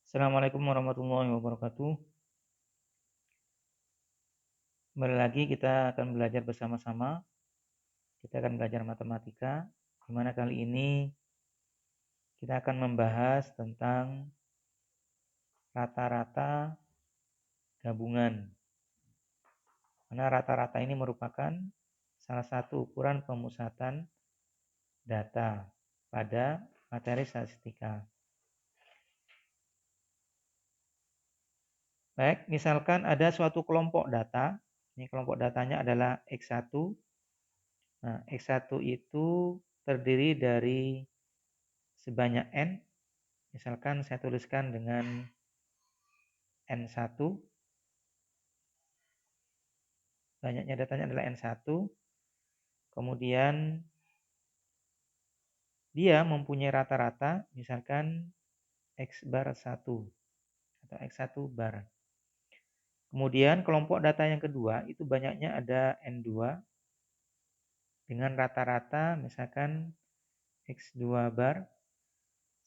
Assalamualaikum warahmatullahi wabarakatuh. Kembali lagi kita akan belajar bersama-sama. Kita akan belajar matematika, di mana kali ini kita akan membahas tentang rata-rata gabungan. Mana rata-rata ini merupakan salah satu ukuran pemusatan data pada materi statistika. Baik, misalkan ada suatu kelompok data. Ini kelompok datanya adalah X1. Nah, X1 itu terdiri dari sebanyak N. Misalkan saya tuliskan dengan N1. Banyaknya datanya adalah N1. Kemudian dia mempunyai rata-rata misalkan X bar 1 atau X1 bar. Kemudian kelompok data yang kedua itu banyaknya ada N2 dengan rata-rata misalkan X2 bar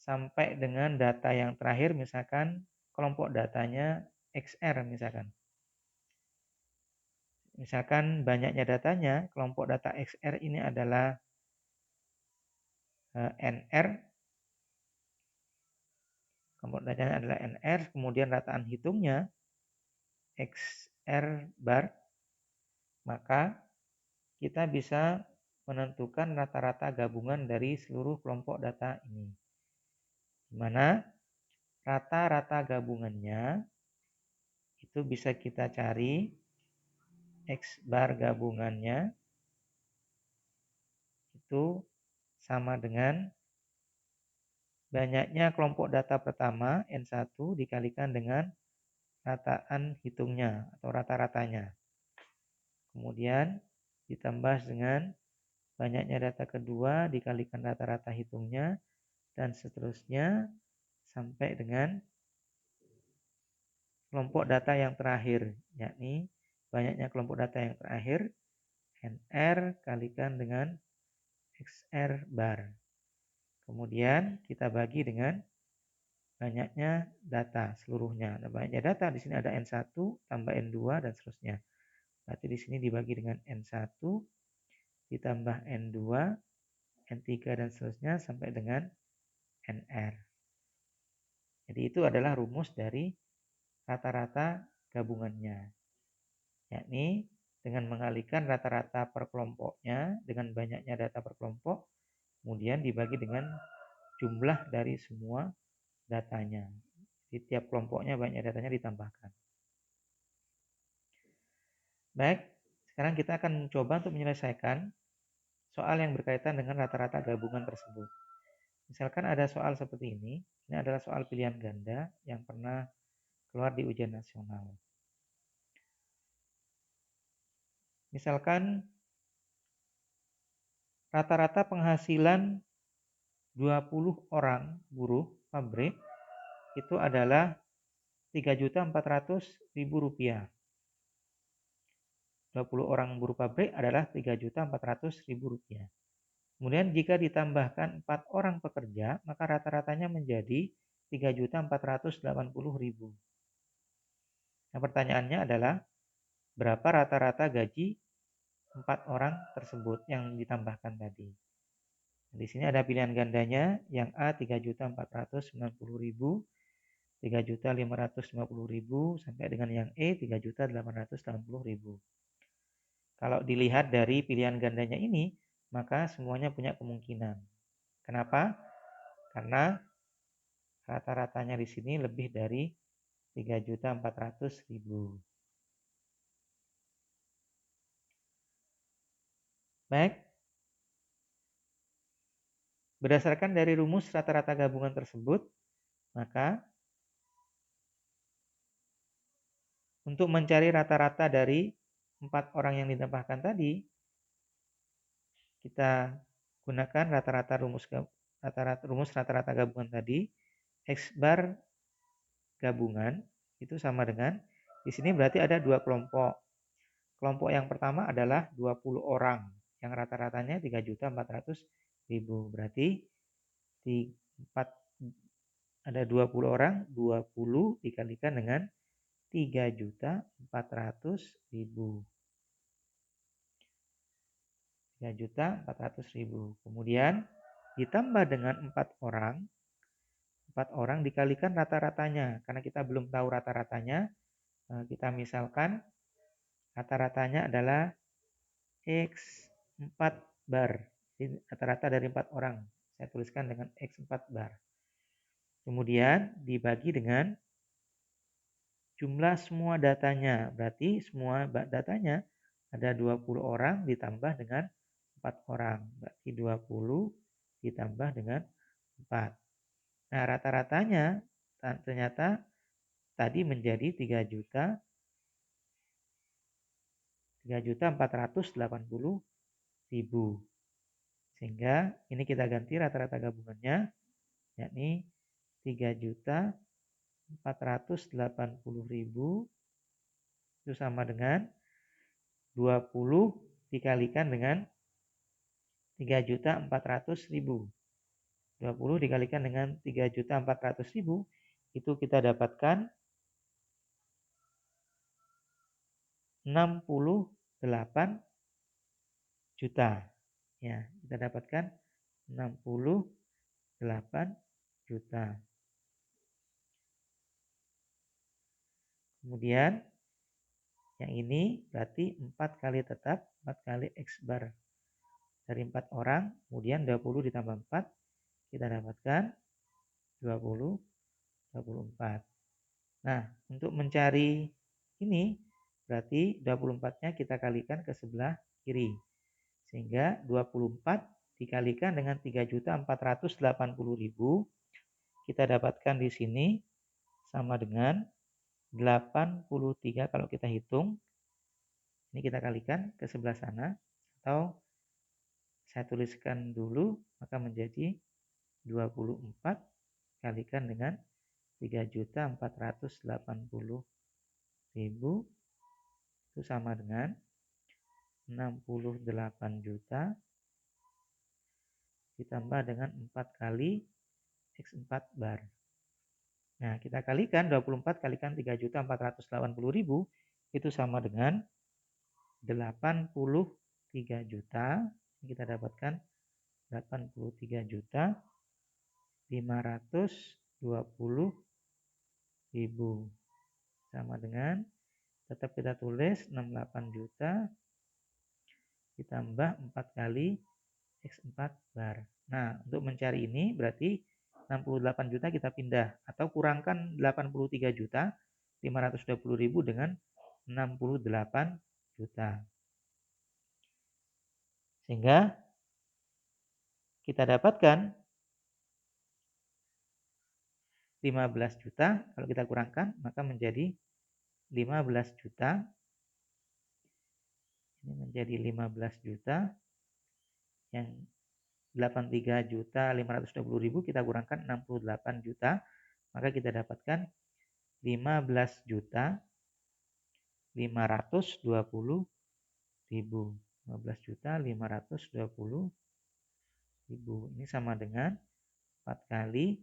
sampai dengan data yang terakhir misalkan kelompok datanya XR misalkan. Misalkan banyaknya datanya, kelompok data XR ini adalah NR, kelompok datanya adalah NR, kemudian rataan hitungnya XR bar, maka kita bisa menentukan rata-rata gabungan dari seluruh kelompok data ini. Di mana rata-rata gabungannya itu bisa kita cari X bar gabungannya itu sama dengan banyaknya kelompok data pertama N1 dikalikan dengan rataan hitungnya atau rata-ratanya. Kemudian ditambah dengan banyaknya data kedua dikalikan rata-rata hitungnya dan seterusnya sampai dengan kelompok data yang terakhir, yakni banyaknya kelompok data yang terakhir NR kalikan dengan XR bar. Kemudian kita bagi dengan banyaknya data seluruhnya. Nah, banyaknya data di sini ada N1 tambah N2 dan seterusnya. Berarti di sini dibagi dengan N1 ditambah N2, N3 dan seterusnya sampai dengan NR. Jadi itu adalah rumus dari rata-rata gabungannya. Yakni dengan mengalihkan rata-rata per kelompoknya dengan banyaknya data per kelompok, kemudian dibagi dengan jumlah dari semua datanya. Di tiap kelompoknya banyak datanya ditambahkan. Baik, sekarang kita akan mencoba untuk menyelesaikan soal yang berkaitan dengan rata-rata gabungan tersebut. Misalkan ada soal seperti ini adalah soal pilihan ganda yang pernah keluar di ujian nasional. Misalkan rata-rata penghasilan 20 orang buruh pabrik itu adalah Rp3.400.000. 20 orang buruh pabrik adalah Rp3.400.000. Kemudian jika ditambahkan 4 orang pekerja, maka rata-ratanya menjadi Rp3.480.000. Nah, pertanyaannya adalah berapa rata-rata gaji 4 orang tersebut yang ditambahkan tadi. Di sini ada pilihan gandanya, yang A 3.490.000, 3.550.000 sampai dengan yang E 3.880.000. Kalau dilihat dari pilihan gandanya ini, maka semuanya punya kemungkinan. Kenapa? Karena rata-ratanya di sini lebih dari 3.400.000. Baik. Berdasarkan dari rumus rata-rata gabungan tersebut, maka untuk mencari rata-rata dari 4 orang yang ditambahkan tadi, kita gunakan rumus rata-rata gabungan tadi. X bar gabungan itu sama dengan, di sini berarti ada 2 kelompok. Kelompok yang pertama adalah 20 orang yang rata-ratanya 3.400.000. Berarti ada 20 orang, 20 dikalikan dengan 3.400.000. 3.400.000. Kemudian ditambah dengan 4 orang. 4 orang dikalikan rata-ratanya. Karena kita belum tahu rata-ratanya, kita misalkan rata-ratanya adalah X4 bar. Jadi rata-rata dari 4 orang. Saya tuliskan dengan X4 bar. Kemudian dibagi dengan jumlah semua datanya. Berarti semua datanya ada 20 orang ditambah dengan 4 orang. Berarti 20 ditambah dengan 4. Nah, rata-ratanya ternyata tadi menjadi 3.480.000. Sehingga ini kita ganti rata-rata gabungannya, yakni 3.480.000 itu sama dengan 20 dikalikan dengan 3.400.000. 20 dikalikan dengan 3.400.000 itu kita dapatkan 68 juta. Ya, kita dapatkan 68 juta. Kemudian yang ini berarti 4 kali tetap, 4 kali X bar. Dari 4 orang, kemudian 20 ditambah 4, kita dapatkan 20, 24. Nah, untuk mencari ini, berarti 24-nya kita kalikan ke sebelah kiri. Sehingga 24 dikalikan dengan 3.480.000, kita dapatkan di sini sama dengan 83 kalau kita hitung. Ini kita kalikan ke sebelah sana, atau saya tuliskan dulu, maka menjadi 24 kalikan dengan 3.480.000 itu sama dengan 68 juta ditambah dengan 4 kali X4 bar. Nah, kita kalikan 24 kalikan 3.480.000 itu sama dengan 83 juta. Kita dapatkan 83 juta 520.000 sama dengan, tetap kita tulis 68 juta ditambah 4 kali X4 bar. Nah, untuk mencari ini berarti 68 juta kita pindah atau kurangkan 83 juta 520.000 dengan 68 juta. Sehingga kita dapatkan 15 juta, kalau kita kurangkan maka menjadi 15 juta. Ini menjadi 15 juta. Yang 83 juta 520.000 kita kurangkan 68 juta, maka kita dapatkan 15 juta 520.000. 15 juta 520.000. Ini sama dengan 4 kali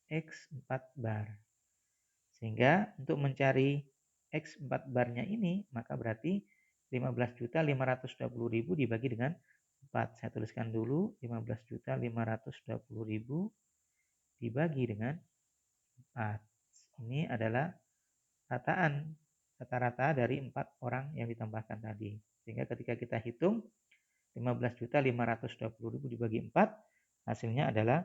X4 bar. Sehingga untuk mencari X4 barnya ini, maka berarti 15.520.000 dibagi dengan 4. Saya tuliskan dulu 15.520.000 dibagi dengan 4. Ini adalah rata-rata dari 4 orang yang ditambahkan tadi. Sehingga ketika kita hitung 15.520.000 dibagi 4, hasilnya adalah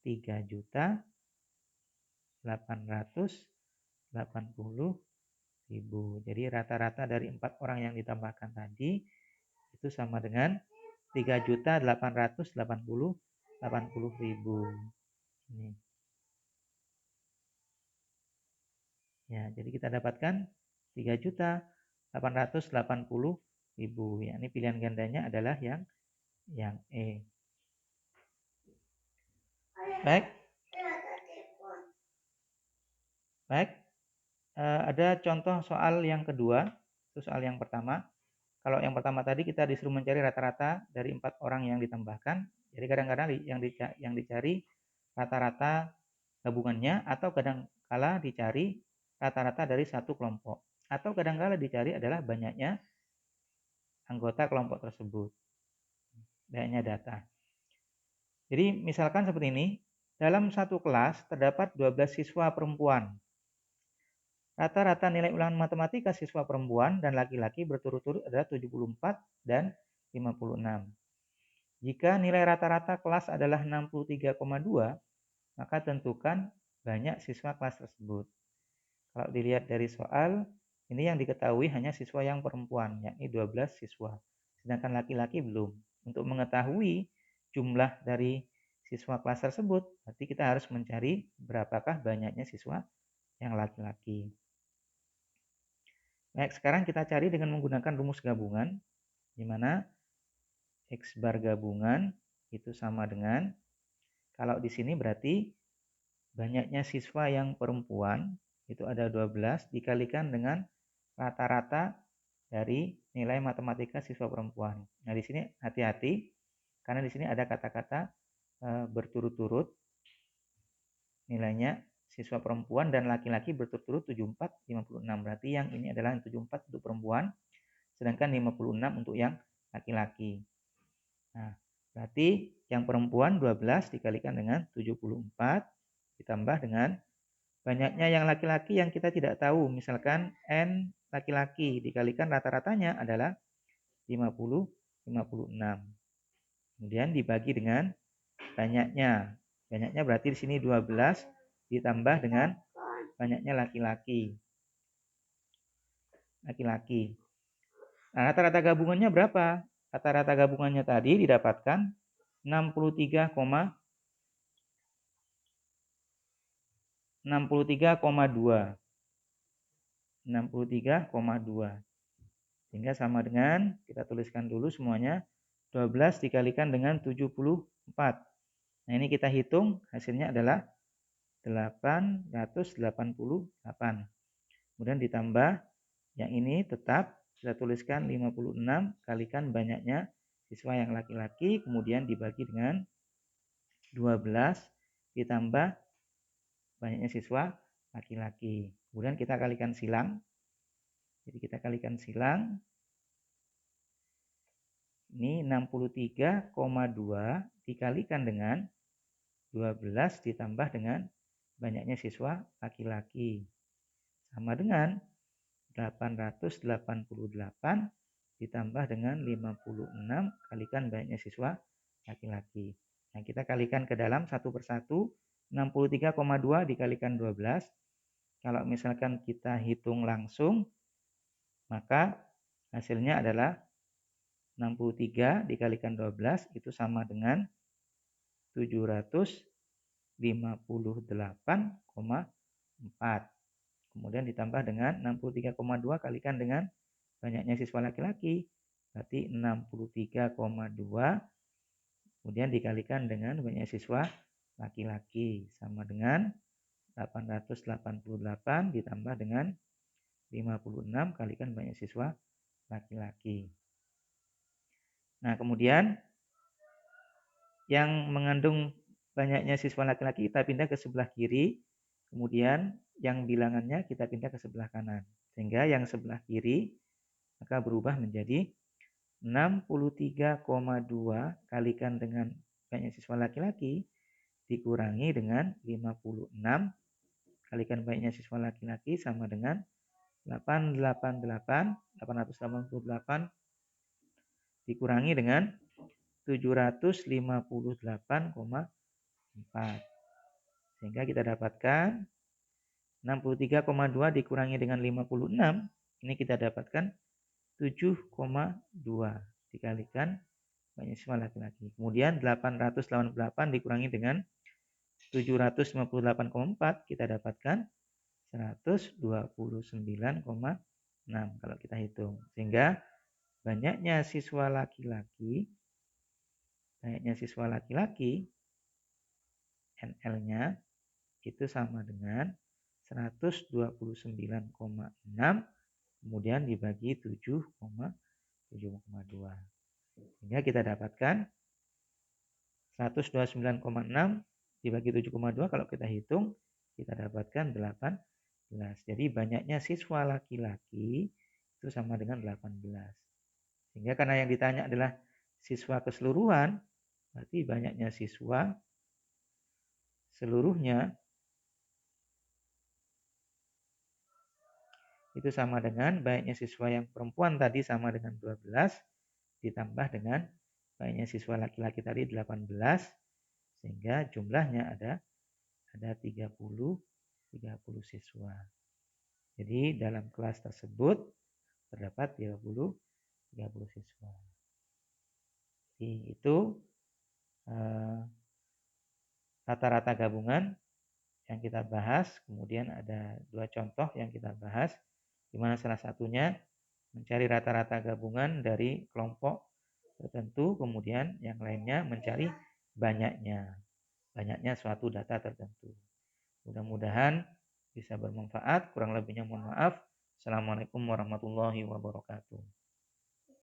3.880.000. Jadi rata-rata dari 4 orang yang ditambahkan tadi itu sama dengan 3.880.000. Ini. Ya, jadi kita dapatkan 3.880.000. Ya, ini pilihan gandanya adalah yang E. Baik. Baik. Ada contoh soal yang kedua. Itu soal yang pertama. Kalau yang pertama tadi kita disuruh mencari rata-rata dari 4 orang yang ditambahkan. Jadi kadang-kadang yang dicari rata-rata gabungannya, atau kadangkala dicari rata-rata dari satu kelompok, atau kadangkala dicari adalah banyaknya anggota kelompok tersebut, banyaknya data. Jadi misalkan seperti ini, dalam satu kelas terdapat 12 siswa perempuan. Rata-rata nilai ulangan matematika siswa perempuan dan laki-laki berturut-turut adalah 74 dan 56. Jika nilai rata-rata kelas adalah 63,2, maka tentukan banyak siswa kelas tersebut. Kalau dilihat dari soal, ini yang diketahui hanya siswa yang perempuan, yakni 12 siswa. Sedangkan laki-laki belum. Untuk mengetahui jumlah dari siswa kelas tersebut, berarti kita harus mencari berapakah banyaknya siswa yang laki-laki. Baik, sekarang kita cari dengan menggunakan rumus gabungan, di mana X bar gabungan itu sama dengan, kalau di sini berarti banyaknya siswa yang perempuan itu ada 12 dikalikan dengan rata-rata dari nilai matematika siswa perempuan. Nah, di sini hati-hati karena di sini ada kata-kata berturut-turut nilainya siswa perempuan dan laki-laki berturut-turut 74, 56. Berarti yang ini adalah 74 untuk perempuan, sedangkan 56 untuk yang laki-laki. Nah, berarti yang perempuan 12 dikalikan dengan 74 ditambah dengan banyaknya yang laki-laki yang kita tidak tahu. Misalkan N laki-laki dikalikan rata-ratanya adalah 50, 56. Kemudian dibagi dengan banyaknya. Banyaknya berarti di sini 12 ditambah dengan banyaknya laki-laki. Nah, rata-rata gabungannya berapa? Rata-rata gabungannya tadi didapatkan 63,2. Sehingga sama dengan, kita tuliskan dulu semuanya, 12 dikalikan dengan 74. Nah, ini kita hitung, hasilnya adalah 888. Kemudian ditambah, yang ini tetap kita tuliskan 56 kalikan banyaknya siswa yang laki-laki, kemudian dibagi dengan 12 ditambah banyaknya siswa laki-laki. Kemudian kita kalikan silang. Jadi kita kalikan silang. Ini 63,2 dikalikan dengan 12 ditambah dengan banyaknya siswa laki-laki. Sama dengan 888 ditambah dengan 56 kalikan banyaknya siswa laki-laki. Nah, kita kalikan ke dalam satu persatu. 63,2 dikalikan 12. Kalau misalkan kita hitung langsung, maka hasilnya adalah 63 dikalikan 12 itu sama dengan 758,4. Kemudian ditambah dengan 63,2 kalikan dengan banyaknya siswa laki-laki, berarti 63,2 kemudian dikalikan dengan banyaknya siswa laki-laki sama dengan 888 ditambah dengan 56 kalikan banyaknya siswa laki-laki. Nah, kemudian yang mengandung banyaknya siswa laki-laki kita pindah ke sebelah kiri, kemudian yang bilangannya kita pindah ke sebelah kanan. Sehingga yang sebelah kiri maka berubah menjadi 63,2 kalikan dengan banyak siswa laki-laki dikurangi dengan 56 kalikan banyaknya siswa laki-laki sama dengan 888 dikurangi dengan 758,4. Sehingga kita dapatkan 63,2 dikurangi dengan 56, ini kita dapatkan 7,2 dikalikan banyak siswa laki-laki. Kemudian 888 dikurangi dengan 758,4 kita dapatkan 129,6 kalau kita hitung. Sehingga banyaknya siswa laki-laki NL-nya itu sama dengan 129,6 kemudian dibagi 7,2. Sehingga kita dapatkan 129,6 dibagi 7,2 kalau kita hitung kita dapatkan 18. Jadi banyaknya siswa laki-laki itu sama dengan 18. Sehingga karena yang ditanya adalah siswa keseluruhan, berarti banyaknya siswa seluruhnya itu sama dengan banyaknya siswa yang perempuan tadi sama dengan 12 ditambah dengan banyaknya siswa laki-laki tadi 18 sehingga jumlahnya ada 30 siswa. Jadi dalam kelas tersebut terdapat 30 siswa. Jadi itu rata-rata gabungan yang kita bahas. Kemudian ada 2 contoh yang kita bahas, di mana salah satunya mencari rata-rata gabungan dari kelompok tertentu, kemudian yang lainnya mencari banyaknya suatu data tertentu. Mudah-mudahan bisa bermanfaat. Kurang lebihnya mohon maaf. Assalamualaikum warahmatullahi wabarakatuh.